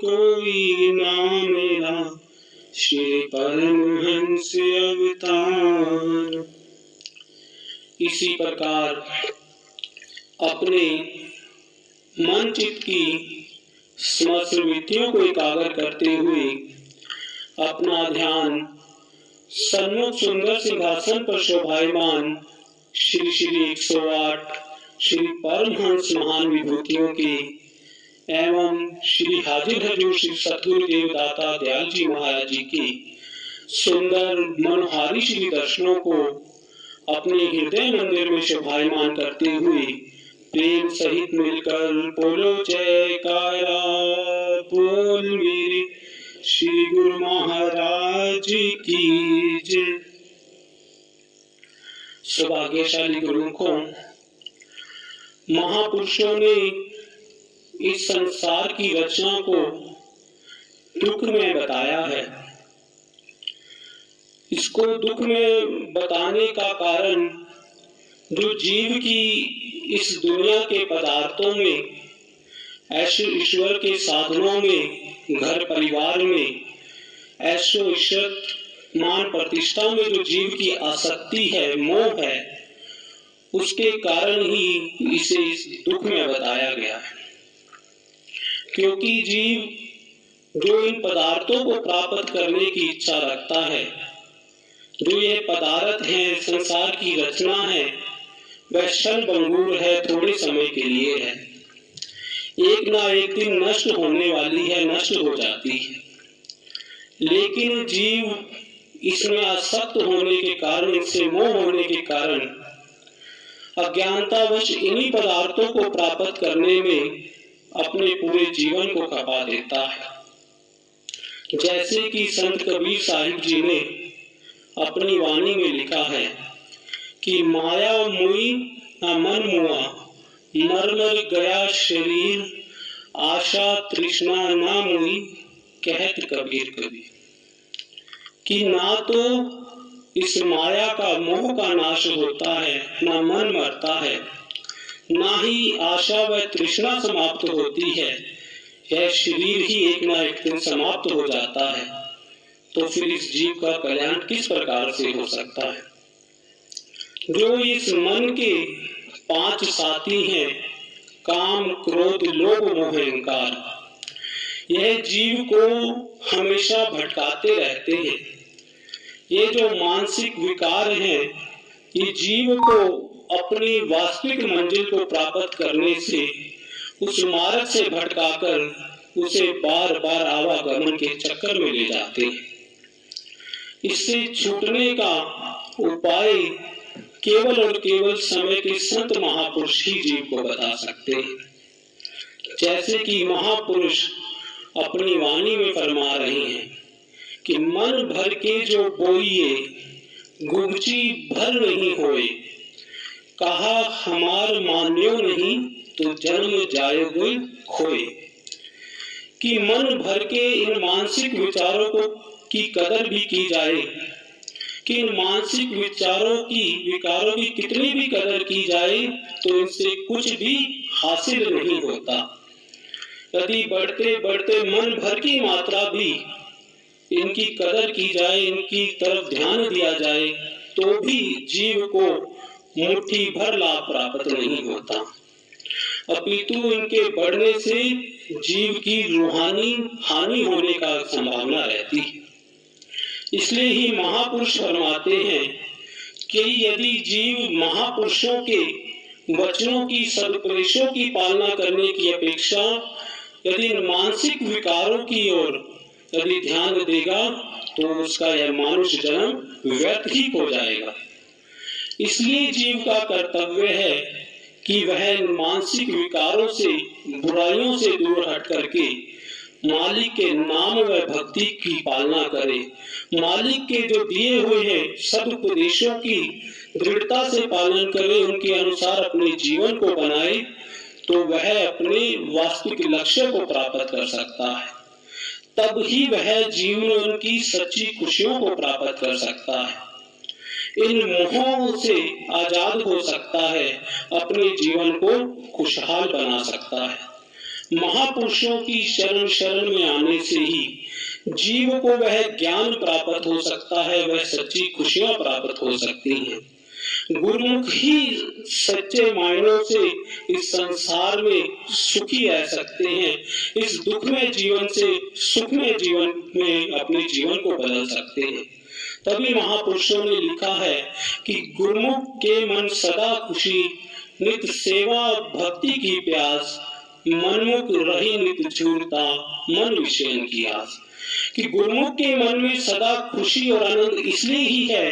कोई ना मेरा, श्री परमहंस अवतार। इसी प्रकार अपने मन चित्त की समस्त वृत्तियों को एकाग्र करते हुए अपना ध्यान सन्मुख सुंदर सिंहासन पर शोभायमान श्री श्री 108 श्री परमहंस महान विभूतियों के एवं श्री हाजिर हजूर श्री सतगुरुदेव दाता दयाल जी महाराज जी के सुंदर मनोहारी श्री दर्शनों को अपने हृदय मंदिर में शोभायमान करते हुए प्रेम सहित मिलकर बोलो जयकारा, बोल मेरे श्री गुरु महाराज की जय। सौभाग्यशाली गुरु को महापुरुषों ने इस संसार की रचना को दुख में बताया है। इसको दुख में बताने का कारण जो जीव की इस दुनिया के पदार्थों में, ऐशो ईश्वर के साधनों में, घर परिवार में, ऐशो इज्जत मान प्रतिष्ठा में जो जीव की आसक्ति है, मोह है, उसके कारण ही इसे इस दुख में बताया गया है। क्योंकि जीव जो इन पदार्थों को प्राप्त करने की इच्छा रखता है, जो ये पदार्थ है, संसार की रचना है, वह क्षण भंगुर है, थोड़े समय के लिए है, एक ना एक दिन नष्ट होने वाली है, नष्ट हो जाती है। लेकिन जीव इसमें आसक्त होने के कारण, इससे मोह होने के कारण अज्ञानतावश इन्हीं पदार्थों को प्राप्त करने में अपने पूरे जीवन को खपा देता है। जैसे कि संत कबीर साहिब जी ने अपनी वाणी में लिखा है कि माया मुई न मन मुआ, मर मर गया शरीर, आशा तृष्णा ना मुई, कहत कबीर कबीर। कि ना तो इस माया का, मोह का नाश होता है, ना मन मरता है, ना ही आशा व तृष्णा समाप्त होती है, यह शरीर ही एक ना एक दिन समाप्त हो जाता है। तो फिर इस जीव का कल्याण किस प्रकार से हो सकता है? जो इस मन के 5 साथी हैं, काम क्रोध लोभ मोह अहंकार, यह जीव को हमेशा भटकाते रहते हैं। ये जो मानसिक विकार हैं, ये जीव को अपनी वास्तविक मंजिल को प्राप्त करने से, उस मार्ग से भटकाकर उसे बार बार आवागमन के चक्कर में ले जाते हैं। इससे छूटने का उपाय केवल और केवल समय के संत महापुरुष ही जीव को बता सकते हैं। जैसे कि महापुरुष अपनी वाणी में फरमा रहे हैं कि मन भर के जो बोइए, गुगची भर नहीं होए, कहा हमार मान्यो नहीं, तो जन्म जायोगे खोए। कि मन भर के इन मानसिक विचारों को की कदर भी की जाए, कि इन मानसिक विकारों की कितनी भी कदर की जाए तो इनसे कुछ भी हासिल नहीं होता। यदि बढ़ते बढ़ते मन भर की मात्रा भी इनकी कदर की जाए, इनकी तरफ ध्यान दिया जाए, तो भी जीव को मुट्ठी भर लाभ प्राप्त नहीं होता। अपितु इनके बढ़ने से जीव की रूहानी हानि होने का संभावना रहती है। इसलिए ही महापुरुष फरमाते हैं कि यदि जीव महापुरुषों के वचनों की, सदुपदेशों की पालना करने की अपेक्षा यदि मानसिक विकारों की ओर यदि ध्यान देगा, तो उसका यह मानुष जन्म व्यर्थ ही हो जाएगा। इसलिए जीव का कर्तव्य है कि वह मानसिक विकारों से, बुराइयों से दूर हट करके मालिक के नाम व भक्ति की पालना करे। मालिक के जो दिए हुए हैं सब उपदेशों की दृढ़ता से पालन करे, उनके अनुसार अपने जीवन को बनाए, तो वह अपने वास्तविक लक्ष्य को प्राप्त कर सकता है। तब ही वह जीवन की सच्ची खुशियों को प्राप्त कर सकता है, इन मोहों से आजाद हो सकता है, अपने जीवन को खुशहाल बना सकता है। महापुरुषों की शरण शरण में आने से ही जीव को वह ज्ञान प्राप्त हो सकता है, वह सच्ची खुशियां प्राप्त हो सकती हैं। गुरुमुख ही सच्चे मायनों से इस संसार में सुखी रह सकते हैं, इस दुखमय जीवन से सुखमय जीवन में अपने जीवन को बदल सकते हैं। तभी महापुरुषों ने लिखा है कि गुरुमुख के मन सदा खुशी, नित सेवा भक्ति की प्यास, मनमुख रही नित झूरता, मन विषयन की आस। कि गुरुमुख के मन में सदा खुशी और आनंद इसलिए ही है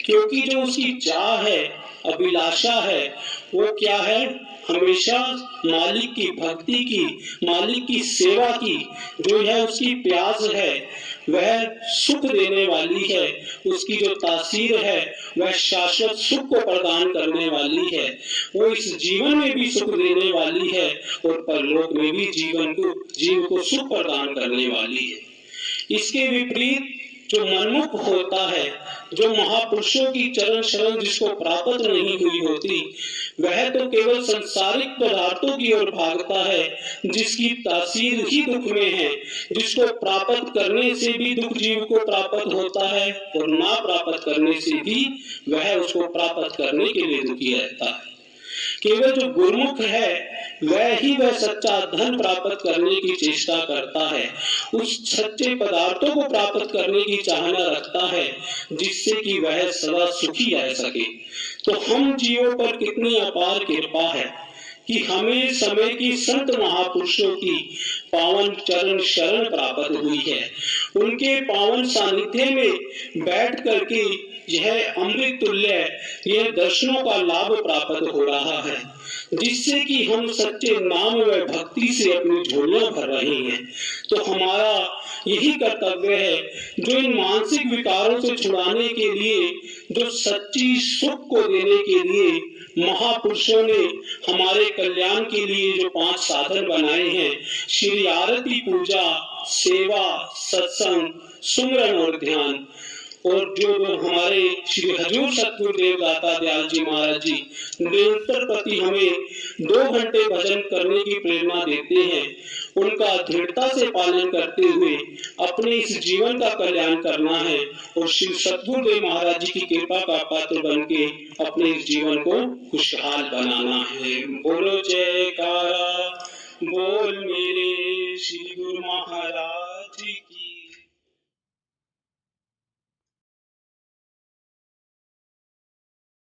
क्योंकि जो उसकी चाह है, अभिलाषा है, वो क्या है? हमेशा मालिक की भक्ति की, मालिक की सेवा की जो है उसकी प्यास है, वह सुख देने वाली है। उसकी जो तासीर है वह शाश्वत सुख को प्रदान करने वाली है। वो इस जीवन में भी सुख देने वाली है और परलोक में भी जीव को सुख प्रदान करने वाली है। इसके विपरीत जो मनमुख होता है, जो महापुरुषों की चरण शरण जिसको प्राप्त नहीं हुई होती, वह तो केवल सांसारिक पदार्थों की ओर भागता है, जिसकी तासीर ही दुख में है, जिसको प्राप्त करने से भी दुख जीव को प्राप्त होता है और ना प्राप्त करने से भी वह उसको प्राप्त करने के लिए दुखी रहता है। केवल जो गुरुमुख है वह सच्चा धन प्राप्त करने की चेष्टा करता है, उस सच्चे पदार्थों को प्राप्त करने की चाहना रखता है जिससे कि वह सदा सुखी रह सके। तो हम जीवों पर कितनी अपार कृपा है कि हमें समय की संत महापुरुषों की पावन चरण शरण प्राप्त हुई है। उनके पावन सानिध्य में बैठ करके यह अमृत तुल्य यह दर्शनों का लाभ प्राप्त हो रहा है, जिससे कि हम सच्चे नाम व भक्ति से अपनी झोलियां भर रहे हैं। तो हमारा यही कर्तव्य है जो इन मानसिक विकारों से छुड़ाने के लिए, जो सच्ची सुख को देने के लिए महापुरुषों ने हमारे कल्याण के लिए जो 5 साधन बनाए हैं, श्री आरती, पूजा, सेवा, सत्संग, सुमरन और ध्यान, और जो हमारे श्री हजूर सतगुरुदेव दाता दयाल जी महाराज जी निरंतर प्रति हमें 2 घंटे भजन करने की प्रेरणा देते हैं, उनका दृढ़ता से पालन करते हुए अपने इस जीवन का कल्याण करना है और श्री सतगुरुदेव महाराज जी की कृपा का पात्र बन के अपने इस जीवन को खुशहाल बनाना है। बोलो जयकारा, बोल मेरे श्री गुरु महाराज।